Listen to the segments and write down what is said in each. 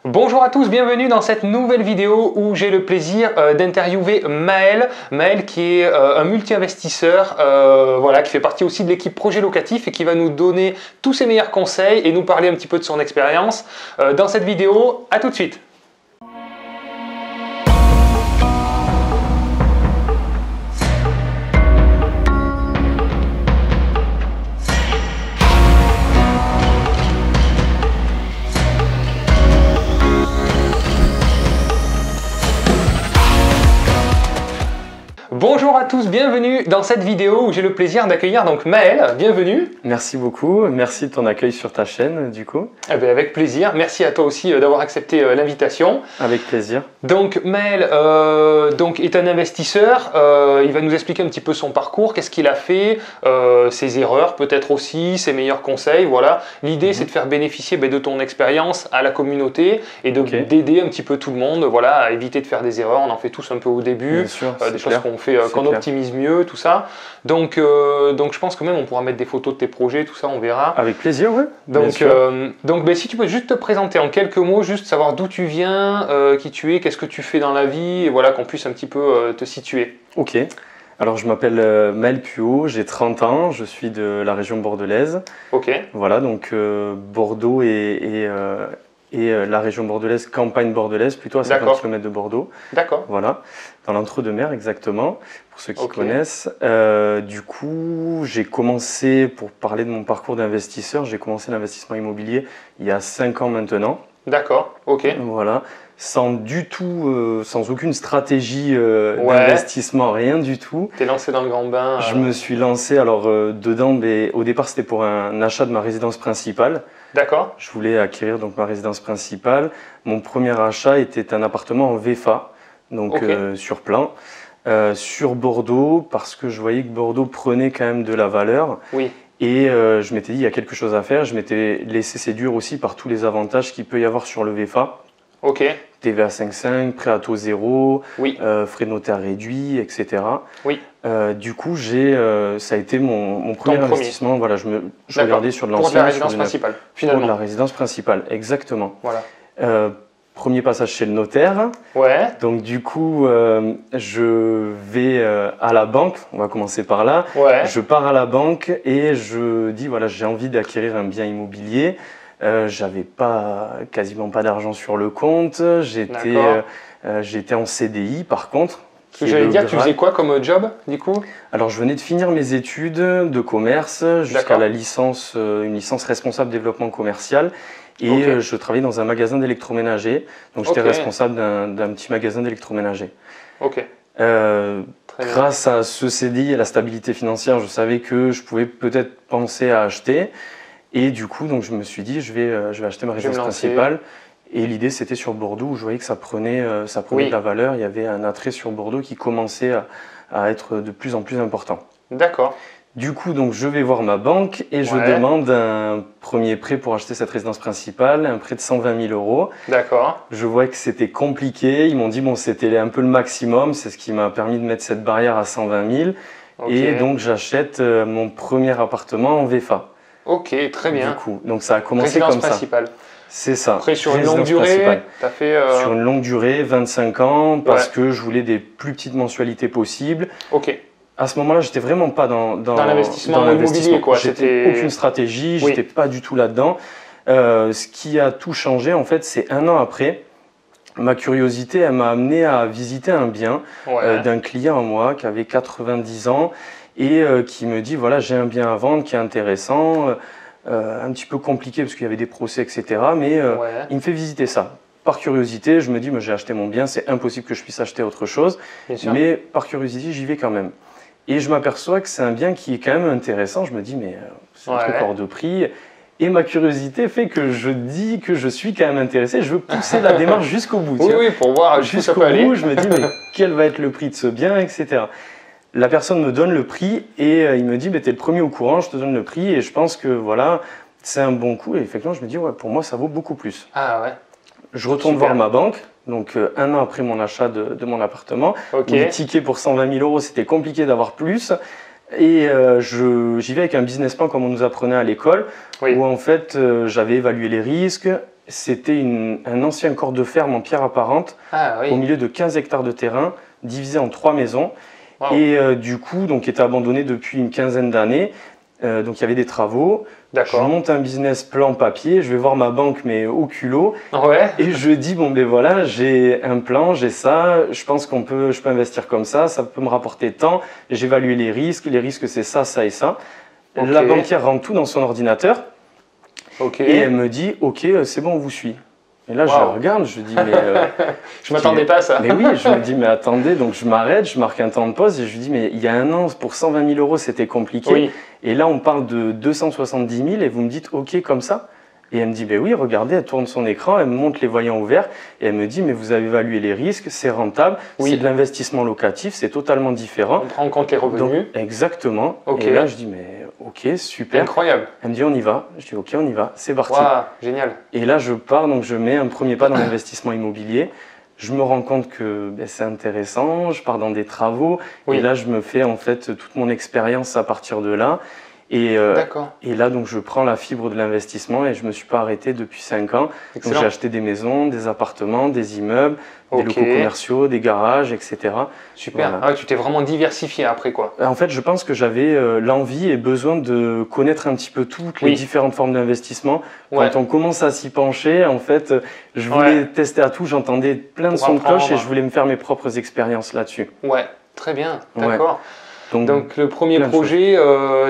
Bonjour à tous, bienvenue dans cette nouvelle vidéo où j'ai le plaisir d'interviewer Maël. Maël qui est un multi-investisseur voilà, qui fait partie aussi de l'équipe Projet Locatif et qui va nous donner tous ses meilleurs conseils et nous parler un petit peu de son expérience. Dans cette vidéo, à tout de suite. Bonjour à tous, bienvenue dans cette vidéo où j'ai le plaisir d'accueillir donc Maël, bienvenue. Merci beaucoup, merci de ton accueil sur ta chaîne du coup. Eh bien, avec plaisir, merci à toi aussi d'avoir accepté l'invitation. Avec plaisir. Donc Maël est un investisseur, il va nous expliquer un petit peu son parcours, qu'est-ce qu'il a fait, ses erreurs peut-être aussi, ses meilleurs conseils, voilà. L'idée c'est de faire bénéficier de ton expérience à la communauté et d'aider un petit peu tout le monde, voilà, à éviter de faire des erreurs, on en fait tous un peu au début, des choses qu'on fait, qu'on optimise mieux, tout ça. Donc je pense que même on pourra mettre des photos de tes projets, tout ça, on verra. Avec plaisir, oui. Donc si tu peux juste te présenter en quelques mots, juste savoir d'où tu viens, qui tu es, qu'est-ce que tu fais dans la vie, et voilà, qu'on puisse un petit peu te situer. Ok. Alors je m'appelle Maël Puot, j'ai 30 ans, je suis de la région bordelaise. Ok. Voilà, donc Bordeaux et la région bordelaise, campagne bordelaise, plutôt à 50 km de Bordeaux. D'accord. Voilà, dans l'entre-deux-mers exactement, pour ceux qui connaissent. Du coup, j'ai commencé, pour parler de mon parcours d'investisseur, j'ai commencé l'investissement immobilier il y a 5 ans maintenant. D'accord, ok. Voilà, sans aucune stratégie d'investissement, rien du tout. T'es lancé dans le grand bain. Je me suis lancé, alors dedans, mais au départ c'était pour un achat de ma résidence principale. D'accord. Je voulais acquérir donc ma résidence principale. Mon premier achat était un appartement en VFA, donc sur plan, sur Bordeaux, parce que je voyais que Bordeaux prenait quand même de la valeur. Oui. Et je m'étais dit, il y a quelque chose à faire. Je m'étais laissé séduire aussi par tous les avantages qu'il peut y avoir sur le VFA. Ok. TVA 5,5, prêt à taux zéro, frais de notaire réduits, etc. Oui. Du coup, ça a été mon premier investissement. Voilà, je regardais sur de l'ancien. Pour de la résidence principale, finalement. Pour de la résidence principale, exactement. Voilà. Premier passage chez le notaire. Ouais. Donc du coup, je vais à la banque, on va commencer par là. Ouais. Je pars à la banque et je dis, voilà, j'ai envie d'acquérir un bien immobilier. J'avais quasiment pas d'argent sur le compte. J'étais en CDI par contre. J'allais dire, tu faisais quoi comme job du coup? Alors je venais de finir mes études de commerce jusqu'à la licence, une licence responsable développement commercial. Et je travaillais dans un magasin d'électroménager. Donc j'étais responsable d'un petit magasin d'électroménager. Ok. Grâce à ce CDI et la stabilité financière, je savais que je pouvais peut-être penser à acheter. Et du coup, donc, je me suis dit, je vais acheter ma résidence principale. Et l'idée, c'était sur Bordeaux, où je voyais que ça prenait de la valeur. Il y avait un attrait sur Bordeaux qui commençait à être de plus en plus important. D'accord. Du coup, donc, je vais voir ma banque et je demande un premier prêt pour acheter cette résidence principale, un prêt de 120 000 euros. D'accord. Je vois que c'était compliqué. Ils m'ont dit, bon, c'était un peu le maximum. C'est ce qui m'a permis de mettre cette barrière à 120 000. Et donc, j'achète mon premier appartement en VFA. Ok, très bien. Du coup, donc ça a commencé comme ça. Principale. C'est ça. Après, sur une longue durée, tu as fait... Sur une longue durée, 25 ans, parce que je voulais des plus petites mensualités possibles. Ok. À ce moment-là, j'étais vraiment pas dans l'investissement immobilier, quoi. J'étais aucune stratégie, j'étais pas du tout là-dedans. Ce qui a tout changé, en fait, c'est un an après. Ma curiosité, elle m'a amené à visiter un bien d'un client à moi qui avait 90 ans et qui me dit, voilà, j'ai un bien à vendre qui est intéressant, un petit peu compliqué parce qu'il y avait des procès, etc. Mais il me fait visiter ça. Par curiosité, je me dis, j'ai acheté mon bien, c'est impossible que je puisse acheter autre chose. Mais par curiosité, j'y vais quand même. Et je m'aperçois que c'est un bien qui est quand même intéressant. Je me dis, mais c'est un truc hors de prix. Et ma curiosité fait que je dis que je suis quand même intéressé. Je veux pousser la démarche jusqu'au bout. Oui, pour voir jusqu'au bout. Je me dis, mais quel va être le prix de ce bien, etc. La personne me donne le prix et il me dit, tu es le premier au courant, je te donne le prix. Et je pense que voilà, c'est un bon coup. Et effectivement, je me dis, pour moi, ça vaut beaucoup plus. Ah ouais. Je retourne voir ma banque. Donc un an après mon achat de mon appartement, le ticket pour 120 000 euros, c'était compliqué d'avoir plus. Et j'y vais avec un business plan comme on nous apprenait à l'école, où en fait j'avais évalué les risques, C'était un ancien corps de ferme en pierre apparente, au milieu de 15 hectares de terrain, divisé en 3 maisons. Wow. Et du coup, donc, était abandonné depuis une quinzaine d'années. Donc il y avait des travaux. Je monte un business plan papier, je vais voir ma banque mais au culot. Ouais. Et je dis bon ben voilà, j'ai un plan, j'ai ça, je pense je peux investir comme ça peut me rapporter tant. J'ai évalué les risques c'est ça, ça et ça. Okay. La banquière rentre tout dans son ordinateur. Okay. Et elle me dit ok, c'est bon, on vous suit. Et là, je la regarde, je dis, mais. Je m'attendais pas à ça. Mais oui, je me dis, mais attendez, donc je m'arrête, je marque un temps de pause et je lui dis, mais il y a un an, pour 120 000 euros, c'était compliqué. Oui. Et là, on parle de 270 000 et vous me dites, ok, comme ça. Et elle me dit, ben oui, regardez, elle tourne son écran, elle me montre les voyants ouverts et elle me dit, mais vous avez évalué les risques, c'est rentable, c'est de l'investissement locatif, c'est totalement différent. On prend en compte les revenus. Donc, exactement. Okay. Et là, je dis, mais ok, super. Incroyable. Elle me dit, on y va. Je dis, ok, on y va, c'est parti. Wow, génial. Et là, je pars, donc je mets un premier pas dans l'investissement immobilier. Je me rends compte que c'est intéressant, je pars dans des travaux. Et là, je me fais en fait toute mon expérience à partir de là. Et là, donc, je prends la fibre de l'investissement et je ne me suis pas arrêté depuis 5 ans. Donc, j'ai acheté des maisons, des appartements, des immeubles, des locaux commerciaux, des garages, etc. Super. Voilà. Ah, tu t'es vraiment diversifié après, quoi. En fait, je pense que j'avais l'envie et besoin de connaître un petit peu toutes les différentes formes d'investissement. Quand on commence à s'y pencher, en fait, je voulais tester à tout. J'entendais plein de sons de cloche et je voulais me faire mes propres expériences là-dessus. Ouais, très bien. D'accord. Donc le premier projet,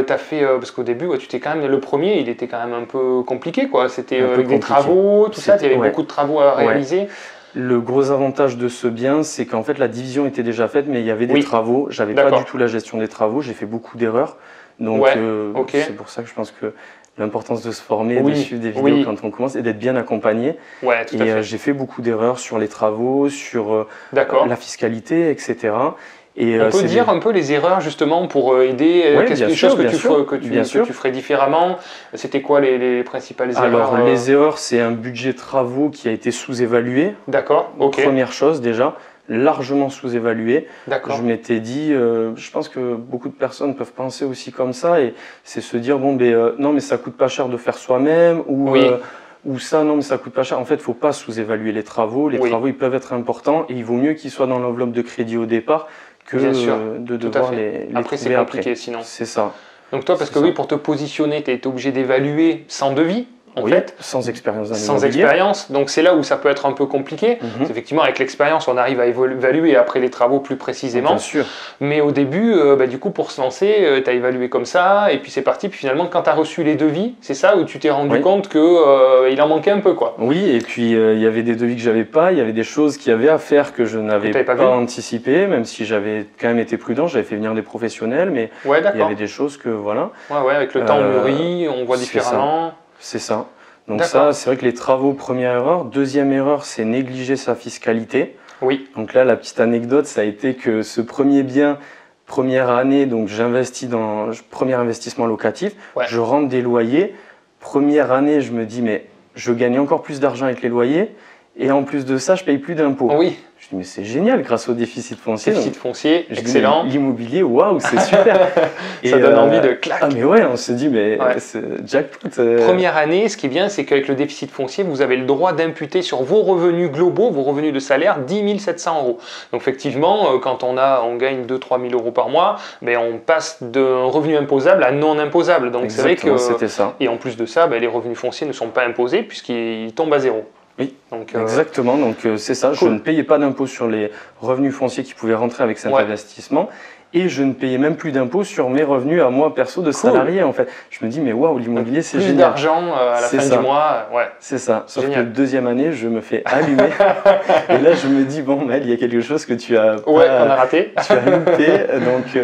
tu as fait, parce qu'au début, tu t'es quand même, le premier, il était quand même un peu compliqué, quoi. C'était avec des travaux, tout ça, il y avait beaucoup de travaux à réaliser. Le gros avantage de ce bien, c'est qu'en fait la division était déjà faite, mais il y avait des travaux. J'avais pas du tout la gestion des travaux, j'ai fait beaucoup d'erreurs. Donc c'est pour ça que je pense que l'importance de se former, de suivre des vidéos quand on commence et d'être bien accompagné. Ouais, tout à fait. J'ai fait beaucoup d'erreurs sur les travaux, sur la fiscalité, etc. Et on peut dire un peu les erreurs justement pour aider, qu'est-ce que les choses que tu ferais différemment. C'était quoi les principales erreurs? Alors les erreurs, c'est un budget travaux qui a été sous-évalué. D'accord, ok. Première chose déjà, largement sous-évalué. D'accord. Je m'étais dit, je pense que beaucoup de personnes peuvent penser aussi comme ça et c'est se dire bon ben non mais ça coûte pas cher de faire soi-même ou ça, non, mais ça coûte pas cher. En fait, il ne faut pas sous-évaluer les travaux. Les travaux, ils peuvent être importants et il vaut mieux qu'ils soient dans l'enveloppe de crédit au départ que de devoir les après, c'est compliqué sinon. C'est ça. Donc toi, parce que pour te positionner, tu es obligé d'évaluer sans devis. En fait, sans expérience. Sans expérience, donc c'est là où ça peut être un peu compliqué. Effectivement, avec l'expérience, on arrive à évaluer après les travaux plus précisément. Bien sûr. Mais au début, du coup, pour se lancer, tu as évalué comme ça, et puis c'est parti. Puis finalement, quand tu as reçu les devis, c'est ça où tu t'es rendu compte qu'il en manquait un peu, quoi. Oui, et puis il y avait des devis que j'avais pas, il y avait des choses qu'il y avait à faire que je n'avais pas anticipé, même si j'avais quand même été prudent, j'avais fait venir des professionnels, mais il y avait des choses que voilà. Ouais, avec le temps on mûrit, on voit différemment. C'est ça. Donc ça, c'est vrai que les travaux, première erreur. Deuxième erreur, c'est négliger sa fiscalité. Oui. Donc là, la petite anecdote, ça a été que ce premier bien, première année, donc j'investis dans premier investissement locatif, je rentre des loyers. Première année, je me dis, mais je gagne encore plus d'argent avec les loyers. Et en plus de ça, je paye plus d'impôts. Oui. Je dis, mais c'est génial grâce au déficit foncier. Déficit foncier, excellent. L'immobilier, waouh, c'est super. Ça donne envie de claquer. Ah mais ouais, on se dit, mais c'est jackpot. Première année, ce qui est bien, c'est qu'avec le déficit foncier, vous avez le droit d'imputer sur vos revenus globaux, vos revenus de salaire, 10 700 euros. Donc effectivement, quand on gagne 2-3 000 euros par mois, on passe d'un revenu imposable à non imposable. Donc c'est vrai que c'était ça. Et en plus de ça, les revenus fonciers ne sont pas imposés puisqu'ils tombent à zéro. Oui, exactement. Donc c'est ça, je ne payais pas d'impôt sur les revenus fonciers qui pouvaient rentrer avec cet investissement et je ne payais même plus d'impôt sur mes revenus à moi perso de salarié en fait. Je me dis mais waouh, l'immobilier c'est génial. Plus d'argent à la fin du mois, C'est ça, sauf que deuxième année je me fais allumer et là je me dis bon Mel, il y a quelque chose que tu as on a raté. Tu as loupé. Donc,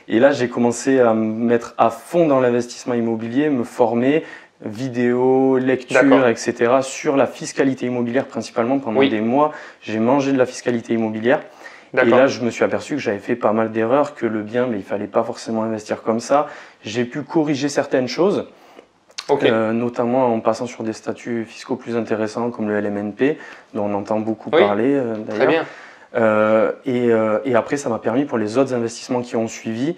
et là j'ai commencé à me mettre à fond dans l'investissement immobilier, me former, vidéos, lectures, etc. sur la fiscalité immobilière principalement. Pendant des mois, j'ai mangé de la fiscalité immobilière. Et là, je me suis aperçu que j'avais fait pas mal d'erreurs, que le bien, mais il fallait pas forcément investir comme ça. J'ai pu corriger certaines choses, notamment en passant sur des statuts fiscaux plus intéressants comme le LMNP, dont on entend beaucoup parler d'ailleurs. Très bien. Et après, ça m'a permis pour les autres investissements qui ont suivi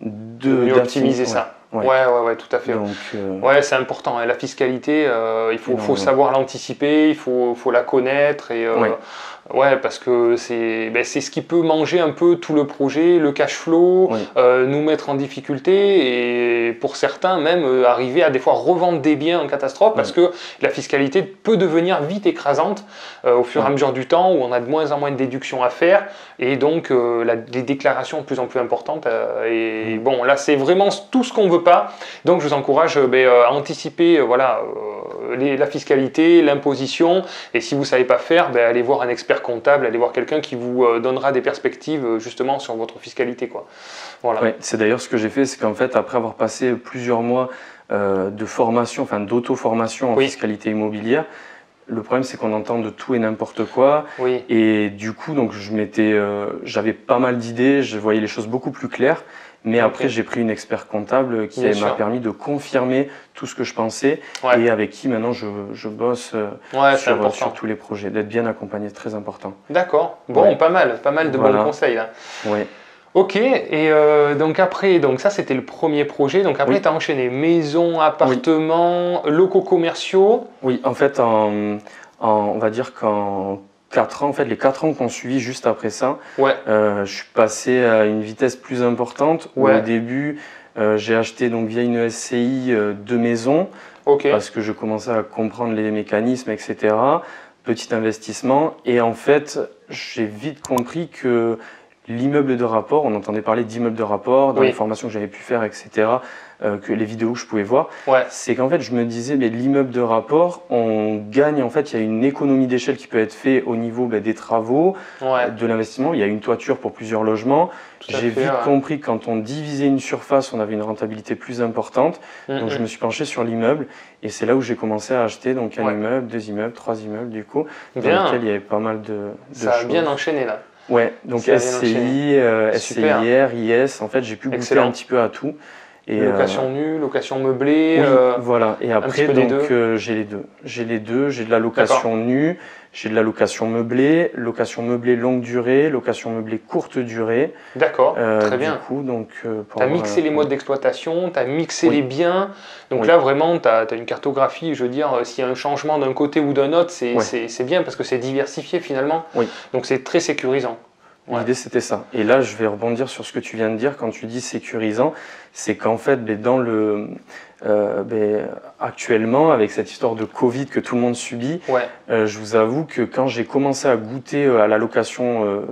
d'optimiser ça. Ouais, tout à fait. Donc, ouais, c'est important. Hein. La fiscalité, il faut savoir l'anticiper, il faut la connaître. Et, ouais, parce que c'est ce qui peut manger un peu tout le projet, le cash flow, nous mettre en difficulté et pour certains même arriver à des fois revendre des biens en catastrophe parce que la fiscalité peut devenir vite écrasante au fur et à mesure du temps où on a de moins en moins de déductions à faire et donc les déclarations de plus en plus importantes. Et bon, là c'est vraiment tout ce qu'on ne veut pas. Donc je vous encourage à anticiper la fiscalité, l'imposition et si vous ne savez pas faire, allez voir un expert comptable, allez voir quelqu'un qui vous donnera des perspectives justement sur votre fiscalité, quoi. Voilà. Ouais, c'est d'ailleurs ce que j'ai fait, c'est qu'en fait après avoir passé plusieurs mois de formation, enfin d'auto-formation en fiscalité immobilière, le problème c'est qu'on entend de tout et n'importe quoi et du coup donc j'avais pas mal d'idées, je voyais les choses beaucoup plus claires. Mais après, j'ai pris une expert comptable qui m'a permis de confirmer tout ce que je pensais et avec qui maintenant je bosse sur tous les projets. D'être bien accompagné, très important. D'accord. Bon, pas mal de bons conseils là. Ouais. Ok, et donc après, ça c'était le premier projet. Donc après, tu as enchaîné maison, appartement, locaux commerciaux. Oui, en fait, on va dire qu'en 4 ans, en fait, les 4 ans qu'on suivi juste après ça, je suis passé à une vitesse plus importante. Où au début, j'ai acheté donc via une SCI 2 maisons parce que je commençais à comprendre les mécanismes, etc. Petit investissement et en fait, j'ai vite compris que l'immeuble de rapport, on entendait parler d'immeuble de rapport dans les formations que j'avais pu faire, etc. Que les vidéos que je pouvais voir, c'est qu'en fait je me disais mais l'immeuble de rapport, on gagne en fait, il y a une économie d'échelle qui peut être faite au niveau des travaux, de l'investissement, il y a une toiture pour plusieurs logements. J'ai vite compris que quand on divisait une surface, on avait une rentabilité plus importante. Donc je me suis penché sur l'immeuble et c'est là où j'ai commencé à acheter donc un immeuble, 2 immeubles, 3 immeubles du coup, dans lesquels il y avait pas mal de ça choses. A bien enchaîné là. Ouais, donc SCI, SCIR, IS, en fait j'ai pu goûter un petit peu à tout. Et location nue, location meublée. Voilà. Et après, j'ai les deux. J'ai les deux. J'ai de la location nue, j'ai de la location meublée longue durée, location meublée courte durée. D'accord, très bien. Du coup, donc, tu as mixé les modes d'exploitation, tu as mixé les biens. Donc là, vraiment, tu as une cartographie. Je veux dire, s'il y a un changement d'un côté ou d'un autre, c'est bien parce que c'est diversifié finalement. Donc c'est très sécurisant. L'idée c'était ça. Et là je vais rebondir sur ce que tu viens de dire quand tu dis sécurisant, c'est qu'en fait actuellement avec cette histoire de Covid que tout le monde subit, je vous avoue que quand j'ai commencé à goûter à la location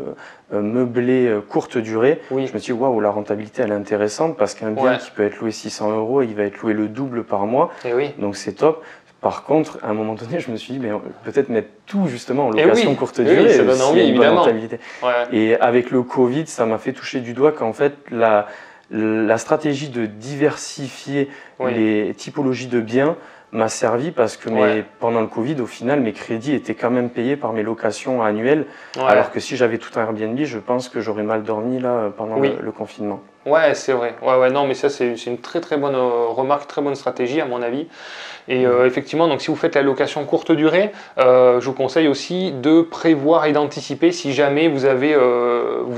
meublée courte durée, je me suis dit waouh, la rentabilité elle est intéressante parce qu'un bien qui peut être loué 600 €, il va être loué le double par mois, donc c'est top. Par contre, à un moment donné, je me suis dit, mais peut-être mettre tout justement en location courte durée, ça donne envie, évidemment. Et avec le Covid, ça m'a fait toucher du doigt qu'en fait, la stratégie de diversifier les typologies de biens m'a servi parce que pendant le Covid, au final, mes crédits étaient quand même payés par mes locations annuelles. Alors que si j'avais tout un Airbnb, je pense que j'aurais mal dormi là pendant le confinement. Ouais, c'est vrai. Non, mais ça, c'est une très très bonne remarque, très bonne stratégie à mon avis. Et effectivement, donc si vous faites la location courte durée, je vous conseille aussi de prévoir et d'anticiper si jamais vous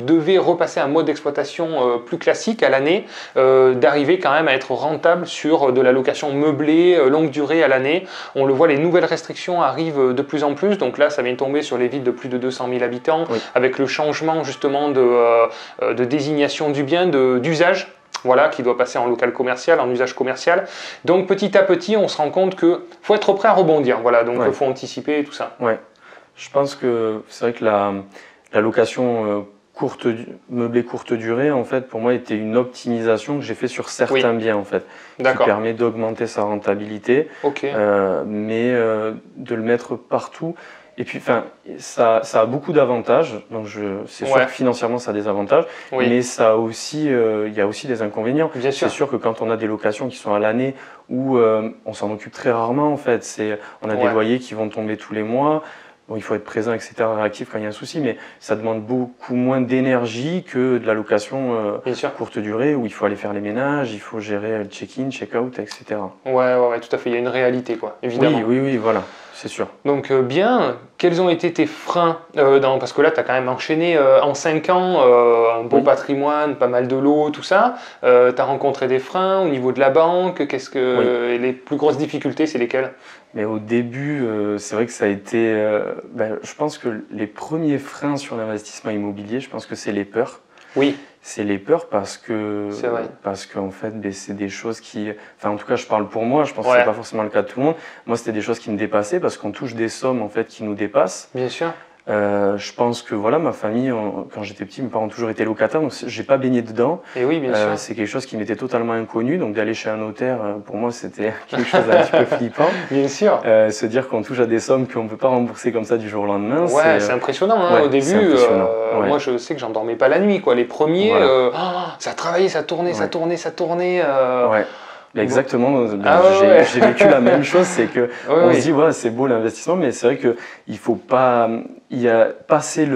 devez repasser un mode d'exploitation plus classique à l'année, d'arriver quand même à être rentable sur de la location meublée longue durée à l'année. On le voit, les nouvelles restrictions arrivent de plus en plus. Donc là, ça vient tomber sur les villes de plus de 200 000 habitants, avec le changement justement de désignation du bien, d'usage. Voilà, qui doit passer en local commercial, en usage commercial. Donc petit à petit, on se rend compte qu'il faut être prêt à rebondir. Voilà, donc il faut anticiper et tout ça. Ouais, je pense que c'est vrai que la location meublée courte durée, en fait, pour moi, était une optimisation que j'ai fait sur certains biens, en fait, qui permet d'augmenter sa rentabilité, mais de le mettre partout. Et puis, ça a beaucoup d'avantages. Donc, c'est sûr que financièrement, ça a des avantages, mais ça a aussi, il y a aussi des inconvénients. C'est sûr que quand on a des locations qui sont à l'année où on s'en occupe très rarement, en fait, on a des loyers qui vont tomber tous les mois. Bon, il faut être présent, etc., réactif quand il y a un souci, mais ça demande beaucoup moins d'énergie que de la location courte durée où il faut aller faire les ménages, il faut gérer le check-in, check-out, etc. Ouais, tout à fait. Il y a une réalité, quoi, évidemment. Oui, voilà. c'est sûr. Donc bien, quels ont été tes freins parce que là, tu as quand même enchaîné en 5 ans un beau patrimoine, pas mal de lots, tout ça. Tu as rencontré des freins au niveau de la banque. Les plus grosses difficultés, c'est lesquelles? Mais au début, c'est vrai que ça a été... je pense que les premiers freins sur l'investissement immobilier, je pense que c'est les peurs. Oui. C'est les peurs parce qu'en fait, c'est des choses qui... Enfin, en tout cas, je parle pour moi, je pense que c'est pas forcément le cas de tout le monde. Moi, c'était des choses qui me dépassaient parce qu'on touche des sommes en fait, qui nous dépassent. Bien sûr. Je pense que voilà, ma famille, quand j'étais petit, mes parents ont toujours été locataires, donc j'ai pas baigné dedans. Et oui, bien sûr. C'est quelque chose qui m'était totalement inconnu, donc d'aller chez un notaire, pour moi, c'était quelque chose d'un petit peu flippant. Bien sûr. Se dire qu'on touche à des sommes qu'on peut pas rembourser comme ça du jour au lendemain. Ouais, c'est impressionnant. Au début, moi, je sais que j'en dormais pas la nuit, quoi. Les premiers, ça travaillait, ça tournait, ça tournait, ça tournait. Ouais. Exactement, j'ai vécu la même chose, c'est que on se dit c'est beau l'investissement, mais c'est vrai que il faut pas passer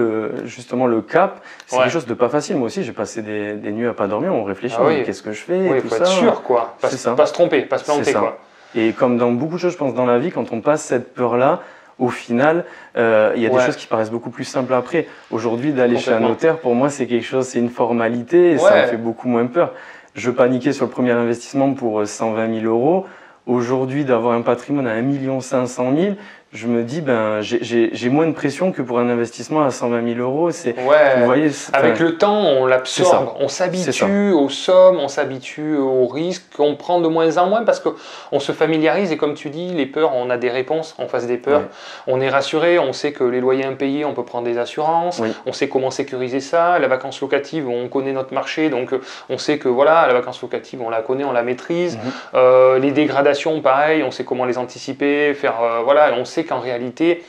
justement le cap, c'est quelque chose de pas facile. Moi aussi j'ai passé des nuits à pas dormir, on réfléchit, qu'est-ce que je fais, tout ça. Faut être sûr quoi, pas se tromper, pas se planter quoi. Et comme dans beaucoup de choses je pense dans la vie, quand on passe cette peur là, au final, il y a des choses qui paraissent beaucoup plus simples après. Aujourd'hui d'aller chez un notaire, pour moi c'est quelque chose, c'est une formalité et ça me fait beaucoup moins peur. Je paniquais sur le premier investissement pour 120 000 euros. Aujourd'hui, d'avoir un patrimoine à 1 500 000, je me dis, j'ai moins de pression que pour un investissement à 120 000 euros. Vous voyez, avec le temps, on l'absorbe, on s'habitue aux sommes, on s'habitue aux risques, on prend de moins en moins parce qu'on se familiarise et comme tu dis, les peurs, on a des réponses en face des peurs. On est rassuré, on sait que les loyers impayés, on peut prendre des assurances, on sait comment sécuriser ça. La vacance locative, on connaît notre marché, donc on sait que voilà, la vacance locative, on la connaît, on la maîtrise. Les dégradations, pareil, on sait comment les anticiper, on sait qu'en réalité,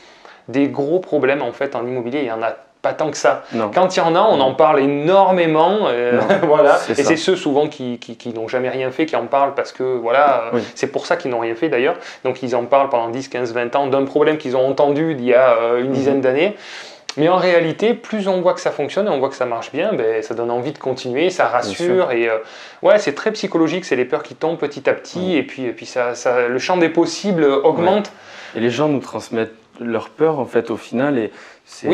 des gros problèmes en fait en immobilier, il y en a pas tant que ça. Non. Quand il y en a, on en parle énormément. Voilà. Et c'est ceux souvent qui n'ont jamais rien fait qui en parlent parce que c'est pour ça qu'ils n'ont rien fait d'ailleurs. Donc ils en parlent pendant 10, 15, 20 ans d'un problème qu'ils ont entendu d'il y a une dizaine d'années. Mais en réalité, plus on voit que ça fonctionne et on voit que ça marche bien, ça donne envie de continuer, ça rassure. Et c'est très psychologique, c'est les peurs qui tombent petit à petit et puis le champ des possibles augmente. Et les gens nous transmettent leur peur en fait au final et c'est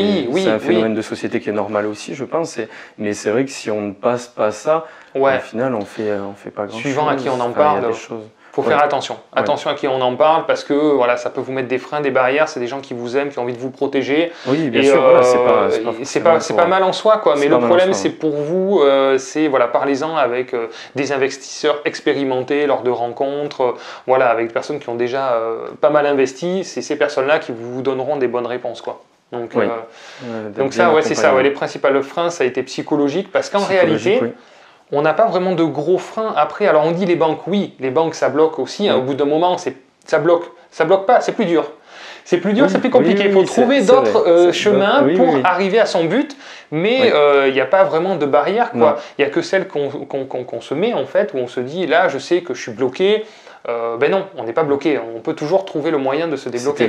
un phénomène de société qui est normal aussi je pense. Mais c'est vrai que si on ne passe pas ça, au final on fait pas grand chose. Suivant à qui on en parle. Faut faire attention. Attention à qui on en parle parce que ça peut vous mettre des freins, des barrières. C'est des gens qui vous aiment, qui ont envie de vous protéger. Oui, bien sûr. C'est pas mal en soi, quoi. Mais le problème, c'est pour vous, parlez-en avec des investisseurs expérimentés lors de rencontres, avec des personnes qui ont déjà pas mal investi. C'est ces personnes-là qui vous donneront des bonnes réponses, quoi. Donc ça, c'est ça. Les principaux freins, ça a été psychologique parce qu'en réalité. On n'a pas vraiment de gros freins. Après, alors on dit les banques, les banques ça bloque aussi. Au bout d'un moment, ça bloque pas, c'est plus dur. C'est plus dur, c'est plus compliqué. Il faut trouver d'autres chemins pour arriver à son but, mais il n'y a pas vraiment de barrière. Il n'y a que celle qu'on se met en fait, où on se dit là, je sais que je suis bloqué. Non, on n'est pas bloqué. On peut toujours trouver le moyen de se débloquer.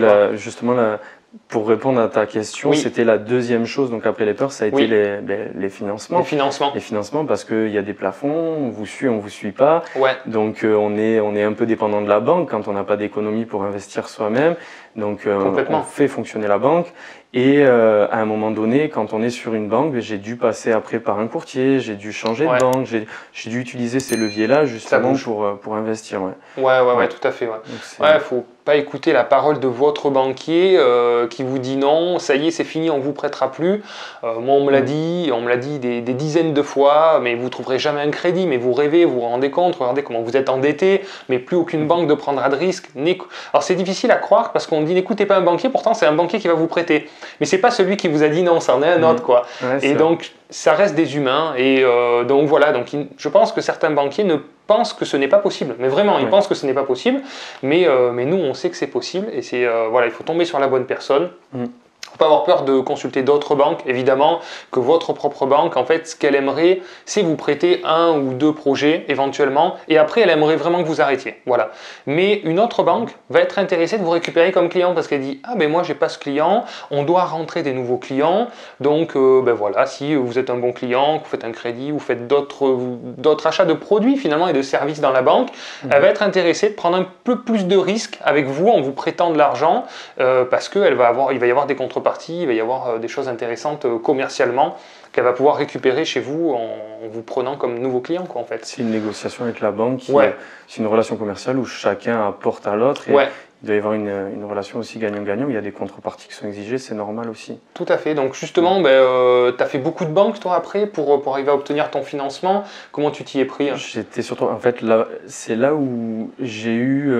Pour répondre à ta question, c'était la deuxième chose, donc après les peurs, ça a été les financements. Les financements, parce qu'il y a des plafonds, on vous suit pas. Donc on est un peu dépendant de la banque quand on n'a pas d'économie pour investir soi-même. Donc on fait fonctionner la banque. Et à un moment donné, quand on est sur une banque, j'ai dû passer après par un courtier, j'ai dû changer de banque, j'ai dû utiliser ces leviers-là justement pour investir. Tout à fait. Faut pas écouter la parole de votre banquier qui vous dit non, ça y est, c'est fini, on vous prêtera plus. Moi, on me l'a dit des dizaines de fois, mais vous trouverez jamais un crédit, mais vous rêvez, vous vous rendez compte, regardez comment vous êtes endetté, mais plus aucune banque ne prendra de risque. Alors c'est difficile à croire parce qu'on dit n'écoutez pas un banquier, pourtant c'est un banquier qui va vous prêter. Mais c'est pas celui qui vous a dit non, c'en est un autre, quoi. Et donc, ça reste des humains. Et donc je pense que certains banquiers ne pensent que ce n'est pas possible. Mais vraiment, ils pensent que ce n'est pas possible. Mais nous, on sait que c'est possible. Et il faut tomber sur la bonne personne. Pas avoir peur de consulter d'autres banques, évidemment, que votre propre banque. En fait, ce qu'elle aimerait, c'est vous prêter 1 ou 2 projets éventuellement, et après, elle aimerait vraiment que vous arrêtiez. Voilà. Mais une autre banque va être intéressée de vous récupérer comme client parce qu'elle dit « Ah ben moi, j'ai pas ce client, on doit rentrer des nouveaux clients, donc ben voilà, si vous êtes un bon client, que vous faites un crédit, vous faites d'autres achats de produits finalement et de services dans la banque, elle va être intéressée de prendre un peu plus de risques avec vous en vous prêtant de l'argent parce qu'il va y avoir des contreparties, il va y avoir des choses intéressantes commercialement qu'elle va pouvoir récupérer chez vous en vous prenant comme nouveau client, quoi, en fait. C'est une négociation avec la banque, c'est une relation commerciale où chacun apporte à l'autre. Il doit y avoir une relation aussi gagnant-gagnant, il y a des contreparties qui sont exigées, c'est normal aussi. Tout à fait, donc justement, tu as fait beaucoup de banques toi après pour arriver à obtenir ton financement. Comment tu t'y es pris? J'étais surtout, en fait, c'est là où j'ai eu...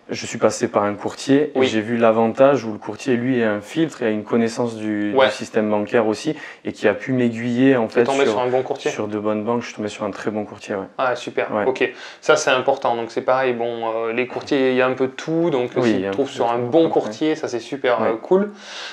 je suis passé par un courtier et j'ai vu l'avantage où le courtier, lui, a un filtre et a une connaissance du système bancaire aussi et qui a pu m'aiguiller en fait sur un bon courtier. Sur de bonnes banques. Je suis tombé sur un très bon courtier. Ah super, ok. Ça c'est important. Donc c'est pareil, bon, les courtiers, il y a un peu de tout. Donc si tu trouves sur un bon courtier, ça c'est super cool.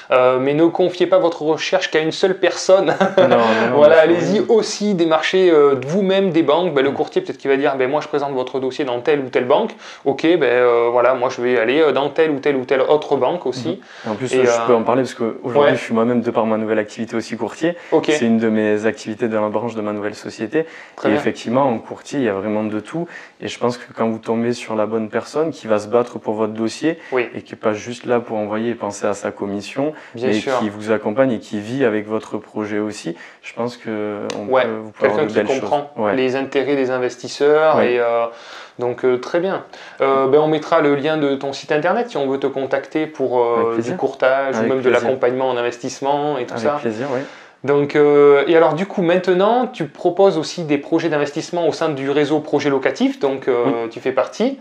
Mais ne confiez pas votre recherche qu'à une seule personne. Non, voilà, allez-y aussi démarcher vous-même des banques. Le courtier peut-être qu'il va dire, moi je présente votre dossier dans telle ou telle banque. Ok, voilà. Moi, je vais aller dans telle ou telle autre banque aussi. Et en plus, je peux en parler parce qu'aujourd'hui, je suis moi-même, de par ma nouvelle activité aussi courtier. C'est une de mes activités dans la branche de ma nouvelle société. Effectivement, en courtier, il y a vraiment de tout. Et je pense que quand vous tombez sur la bonne personne qui va se battre pour votre dossier et qui n'est pas juste là pour envoyer et penser à sa commission, mais qui vous accompagne et qui vit avec votre projet aussi, je pense que vous pouvez avoir de belles choses. Quelqu'un qui comprend les intérêts des investisseurs et... Donc très bien. On mettra le lien de ton site internet si on veut te contacter pour du courtage ou même de l'accompagnement en investissement et tout ça. Avec plaisir, oui. Donc, et alors du coup maintenant tu proposes aussi des projets d'investissement au sein du réseau projet locatif, donc tu fais partie.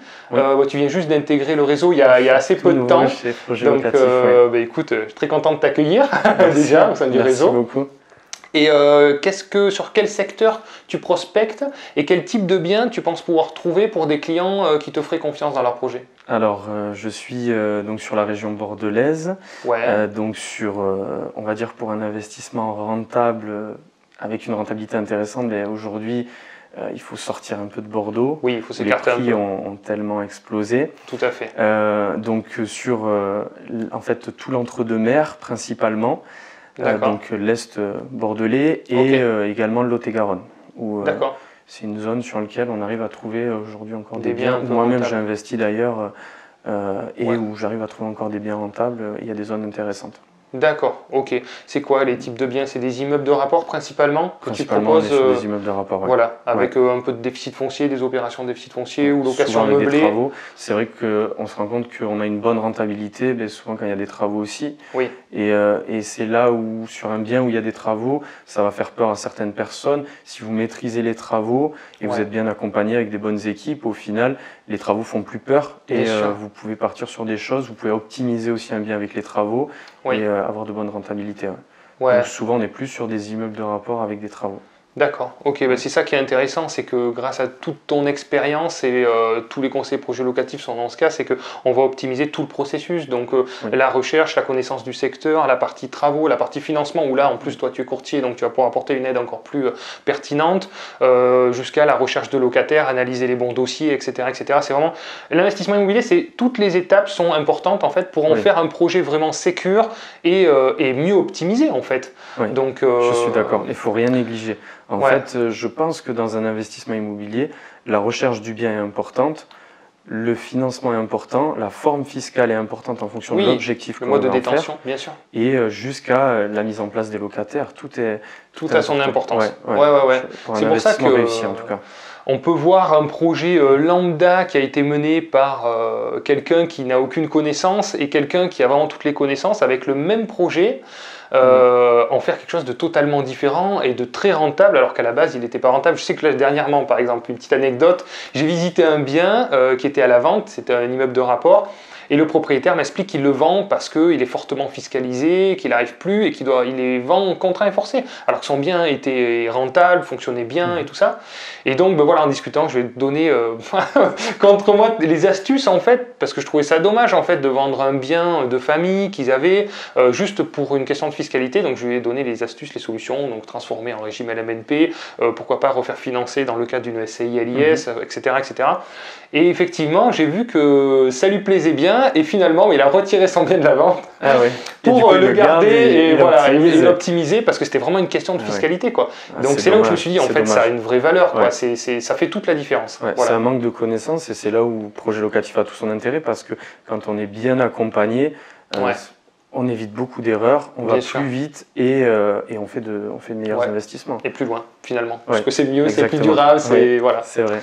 Tu viens juste d'intégrer le réseau il y a assez peu de temps. Donc écoute, je suis très content de t'accueillir déjà au sein du réseau. Merci beaucoup. Et sur quel secteur tu prospectes et quel type de biens tu penses pouvoir trouver pour des clients qui te feraient confiance dans leur projet? Alors, je suis donc sur la région bordelaise, donc on va dire pour un investissement rentable, avec une rentabilité intéressante, mais aujourd'hui, il faut sortir un peu de Bordeaux. Oui, il faut s'écarter un peu. Les prix ont tellement explosé. Tout à fait. Donc sur en fait tout l'entre-deux-mer principalement. Donc l'Est bordelais et également le Lot-et-Garonne. D'accord. C'est une zone sur laquelle on arrive à trouver aujourd'hui encore des biens. Moi-même j'ai investi d'ailleurs et où j'arrive à trouver encore des biens rentables. Il y a des zones intéressantes. D'accord, ok. C'est quoi les types de biens? C'est des immeubles de rapport principalement que tu proposes? Des immeubles de rapport, voilà, avec un peu de déficit foncier, des opérations de déficit foncier ou location meublée. Des travaux. C'est vrai qu'on se rend compte qu'on a une bonne rentabilité, mais souvent quand il y a des travaux aussi. Oui. Et c'est là où, sur un bien où il y a des travaux, ça va faire peur à certaines personnes. Si vous maîtrisez les travaux et vous êtes bien accompagné avec des bonnes équipes, au final, les travaux font plus peur et vous pouvez partir sur des choses. Vous pouvez optimiser aussi un bien avec les travaux et avoir de bonnes rentabilités. Donc souvent, on est plus sur des immeubles de rapport avec des travaux. D'accord, ok, c'est ça qui est intéressant, c'est que grâce à toute ton expérience et tous les conseils projets locatifs sont dans ce cas, c'est qu'on va optimiser tout le processus, donc la recherche, la connaissance du secteur, la partie travaux, la partie financement, où là en plus toi tu es courtier, donc tu vas pouvoir apporter une aide encore plus pertinente, jusqu'à la recherche de locataires, analyser les bons dossiers, etc. etc. C'est vraiment, l'investissement immobilier, toutes les étapes sont importantes en fait pour en faire un projet vraiment sécure et mieux optimisé en fait. Donc, je suis d'accord, il ne faut rien négliger. En fait, je pense que dans un investissement immobilier, la recherche du bien est importante, le financement est important, la forme fiscale est importante en fonction de l'objectif que l'on mode de détention, bien sûr. Et jusqu'à la mise en place des locataires, tout a son importance. C'est pour ça que réussi, en tout cas. On peut voir un projet lambda qui a été mené par quelqu'un qui n'a aucune connaissance et quelqu'un qui a vraiment toutes les connaissances avec le même projet. En faire quelque chose de totalement différent et de très rentable alors qu'à la base il n'était pas rentable. Je sais que là, dernièrement, par exemple, une petite anecdote, j'ai visité un bien qui était à la vente, c'était un immeuble de rapport. Et le propriétaire m'explique qu'il le vend parce qu'il est fortement fiscalisé, qu'il n'arrive plus et qu'il les vend contraint et forcé. Alors que son bien était rentable, fonctionnait bien et tout ça. Et donc, voilà, en discutant, je vais te donner contre moi les astuces en fait parce que je trouvais ça dommage en fait de vendre un bien de famille qu'ils avaient juste pour une question de fiscalité. Donc je lui ai donné les astuces, les solutions, donc transformer en régime LMNP, pourquoi pas refaire financer dans le cadre d'une SCI LIS, etc., etc. Et effectivement, j'ai vu que ça lui plaisait bien et finalement, il a retiré son bien de la vente pour le garder et voilà, et l'optimiser parce que c'était vraiment une question de fiscalité, quoi. Donc c'est là où je me suis dit, en fait, ça a une vraie valeur, quoi. Ça fait toute la différence. Voilà. C'est un manque de connaissances et c'est là où le projet locatif a tout son intérêt parce que quand on est bien accompagné, on évite beaucoup d'erreurs, on va plus vite et on fait de meilleurs investissements. Et plus loin, finalement. Parce que c'est mieux, c'est plus durable, voilà. C'est vrai.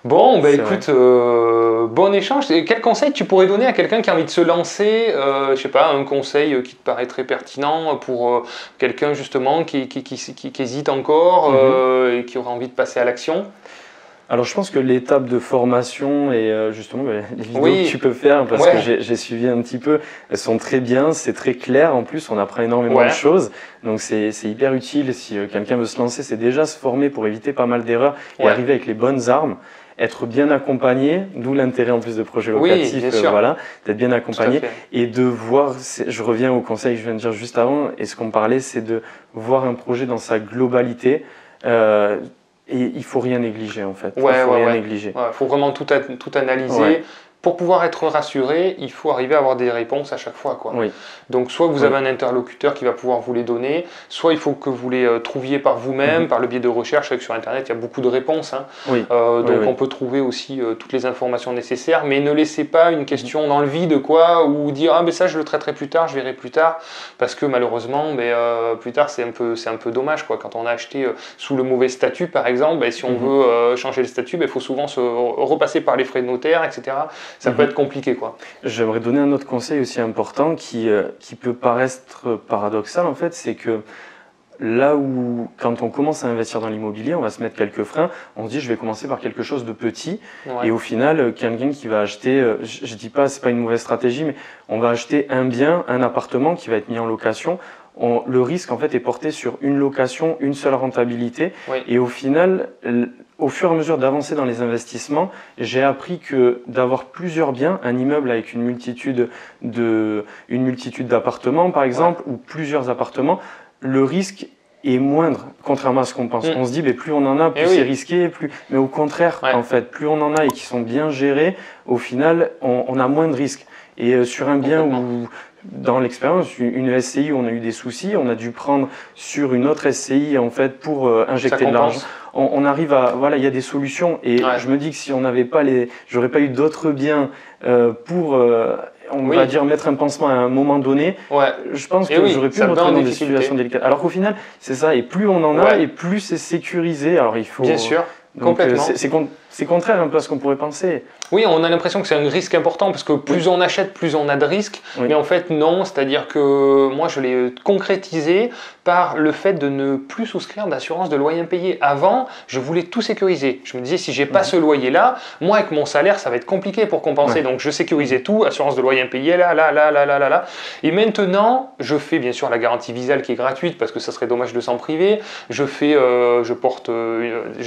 Bon, bah écoute, bon échange. Quel conseil tu pourrais donner à quelqu'un qui a envie de se lancer, je sais pas, un conseil qui te paraît très pertinent pour quelqu'un justement qui hésite encore et qui aurait envie de passer à l'action? Alors je pense que l'étape de formation et justement les vidéos que tu peux faire, parce que j'ai suivi un petit peu, elles sont très bien, c'est très clair, en plus on apprend énormément de choses, donc c'est hyper utile si quelqu'un veut se lancer, c'est déjà se former pour éviter pas mal d'erreurs et arriver avec les bonnes armes. Être bien accompagné, d'où l'intérêt en plus de projets locatifs, voilà, d'être bien accompagné et de voir, je reviens au conseil que je viens de dire juste avant, et ce qu'on me parlait, c'est de voir un projet dans sa globalité. Et il ne faut rien négliger en fait. Il faut vraiment tout analyser. Pour pouvoir être rassuré, il faut arriver à avoir des réponses à chaque fois, quoi. Donc soit vous avez un interlocuteur qui va pouvoir vous les donner, soit il faut que vous les trouviez par vous-même, par le biais de recherche. Avec sur Internet, il y a beaucoup de réponses. Donc on peut trouver aussi toutes les informations nécessaires, mais ne laissez pas une question dans le vide, quoi, ou dire ah mais ça je le traiterai plus tard, je verrai plus tard, parce que malheureusement, plus tard c'est un peu dommage, quoi. Quand on a acheté sous le mauvais statut, par exemple, si on veut changer le statut, il faut souvent se repasser par les frais de notaire, etc. Ça peut être compliqué, quoi. J'aimerais donner un autre conseil aussi important qui peut paraître paradoxal, en fait, c'est que là où, quand on commence à investir dans l'immobilier, on va se mettre quelques freins, on se dit je vais commencer par quelque chose de petit, et au final, quelqu'un qui va acheter, je dis pas, c'est pas une mauvaise stratégie, mais on va acheter un bien, un appartement qui va être mis en location. Le risque en fait est porté sur une location, une seule rentabilité, et au final, au fur et à mesure d'avancer dans les investissements, j'ai appris que d'avoir plusieurs biens, un immeuble avec une multitude d'appartements par exemple, ou plusieurs appartements, le risque est moindre, contrairement à ce qu'on pense. On se dit, mais plus on en a, plus c'est risqué, mais au contraire, en fait, plus on en a et qui sont bien gérés, au final, on a moins de risques. Et sur un bien où, dans l'expérience, une SCI où on a eu des soucis, on a dû prendre sur une autre SCI en fait pour injecter de l'argent. On arrive à, voilà, il y a des solutions et je me dis que si on n'avait pas j'aurais pas eu d'autres biens pour on va dire mettre un pansement à un moment donné, je pense que j'aurais pu me retrouver dans des situations délicates. Alors qu'au final, c'est ça, et plus on en a, et plus c'est sécurisé. Alors il faut... Bien sûr, complètement. C'est contraire un peu à ce qu'on pourrait penser. Oui, on a l'impression que c'est un risque important parce que plus on achète, plus on a de risques. Mais en fait, non. C'est-à-dire que moi, je l'ai concrétisé par le fait de ne plus souscrire d'assurance de loyer impayé. Avant, je voulais tout sécuriser. Je me disais, si j'ai pas ce loyer-là, moi, avec mon salaire, ça va être compliqué pour compenser. Donc, je sécurisais tout, assurance de loyer impayé, là. Et maintenant, je fais bien sûr la garantie Visal qui est gratuite parce que ça serait dommage de s'en priver. Je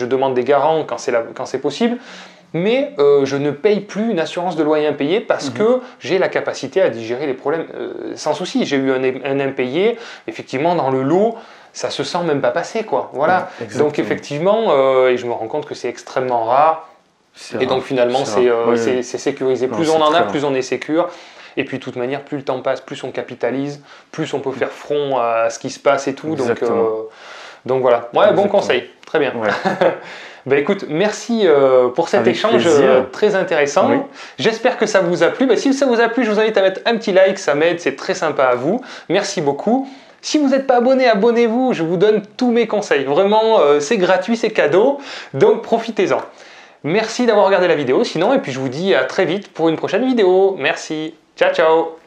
demande des garants quand c'est possible. Mais je ne paye plus une assurance de loyer impayé parce que j'ai la capacité à digérer les problèmes sans souci. J'ai eu un impayé, effectivement, dans le lot, ça se sent même pas passer, quoi. Voilà. Donc, effectivement, et je me rends compte que c'est extrêmement rare. Et donc, finalement, c'est sécurisé. Plus on en a, plus on est sécure. Et puis, de toute manière, plus le temps passe, plus on capitalise, plus on peut faire front à ce qui se passe et tout. Donc voilà. Bon conseil. Très bien. Ben écoute, merci pour cet échange très intéressant. J'espère que ça vous a plu. Si ça vous a plu, je vous invite à mettre un petit like, ça m'aide, c'est très sympa à vous. Merci beaucoup. Si vous n'êtes pas abonné, abonnez-vous, je vous donne tous mes conseils. Vraiment, c'est gratuit, c'est cadeau, donc profitez-en. Merci d'avoir regardé la vidéo, sinon, et puis je vous dis à très vite pour une prochaine vidéo. Merci, ciao ciao.